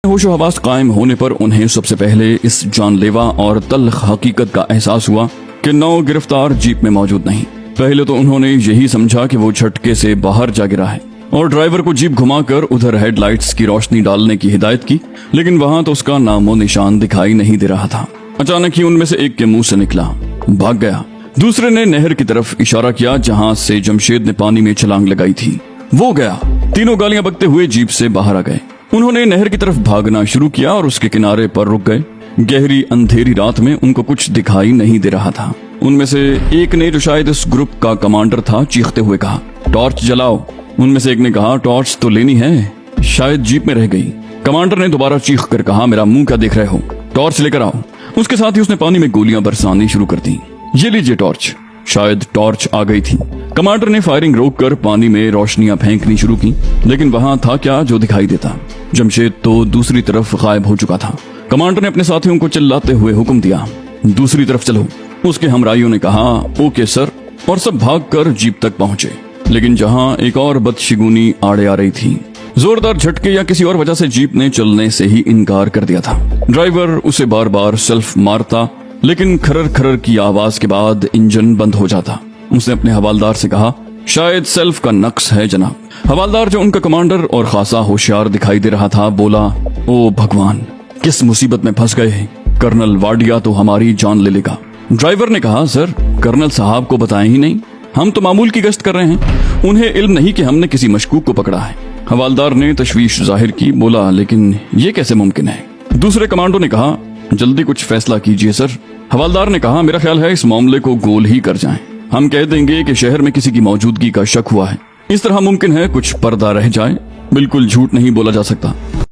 होश व हवास कायम होने पर उन्हें सबसे पहले इस जानलेवा और तल्ख हकीकत का एहसास हुआ कि 9 गिरफ्तार जीप में मौजूद नहीं। पहले तो उन्होंने यही समझा कि वो झटके से बाहर जा गिरा है और ड्राइवर को जीप घुमाकर उधर हेडलाइट्स की रोशनी डालने की हिदायत की, लेकिन वहां तो उसका नामो निशान दिखाई नहीं दे रहा था। अचानक ही उनमें से एक के मुंह से निकला, भाग गया। दूसरे ने नहर की तरफ इशारा किया जहां से जमशेद ने पानी में छलांग लगाई थी। वो गया। तीनों गालियां बकते हुए जीप से बाहर आ गए। उन्होंने नहर की तरफ भागना शुरू किया और उसके किनारे पर रुक गए। गहरी अंधेरी रात में उनको कुछ दिखाई नहीं दे रहा था। उनमें से एक ने, जो शायद इस ग्रुप का कमांडर था, चीखते हुए कहा, टॉर्च जलाओ। उनमें से एक ने कहा, टॉर्च तो लेनी है, शायद जीप में रह गई। कमांडर ने दोबारा चीख कर कहा, मेरा मुंह क्या देख रहे हो, टॉर्च लेकर आओ। उसके साथ ही उसने पानी में गोलियां बरसानी शुरू कर दी। ये लीजिए टॉर्च। शायद टॉर्च आ गई थी। कमांडर ने फायरिंग रोककर पानी में रोशनियां फेंकनी शुरू की, लेकिन वहां था क्या जो दिखाई देता। जमशेद तो दूसरी तरफ गायब हो चुका था। कमांडर ने अपने साथियों को चिल्लाते हुए हुक्म दिया, दूसरी तरफ चलो। उसके हमराइयों ने कहा, ओके सर, और सब भागकर जीप तक पहुंचे। लेकिन जहां एक और बदशिगुनी आड़े आ रही थी। जोरदार झटके या किसी और वजह से जीप ने चलने से ही इनकार कर दिया था। ड्राइवर उसे बार बार सेल्फ मारता, लेकिन खरर खरर की आवाज के बाद इंजन बंद हो जाता। उसने अपने हवालदार से कहा, शायद सेल्फ का नक्स है जनाब। हवालदार, जो उनका कमांडर और खासा होशियार दिखाई दे रहा था, बोला, ओ भगवान, किस मुसीबत में फंस गए हैं। कर्नल वाडिया तो हमारी जान ले लेगा। ड्राइवर ने कहा, सर, कर्नल साहब को बताएं ही नहीं, हम तो मामूल की गश्त कर रहे हैं, उन्हें इल्म नहीं कि हमने किसी मशकूक को पकड़ा है। हवालदार ने तशवीश जाहिर की, बोला, लेकिन ये कैसे मुमकिन है। दूसरे कमांडो ने कहा, जल्दी कुछ फैसला कीजिए सर। हवालदार ने कहा, मेरा ख्याल है इस मामले को गोल ही कर जाएं। हम कह देंगे कि शहर में किसी की मौजूदगी का शक हुआ है। इस तरह मुमकिन है कुछ पर्दा रह जाए। बिल्कुल झूठ नहीं बोला जा सकता।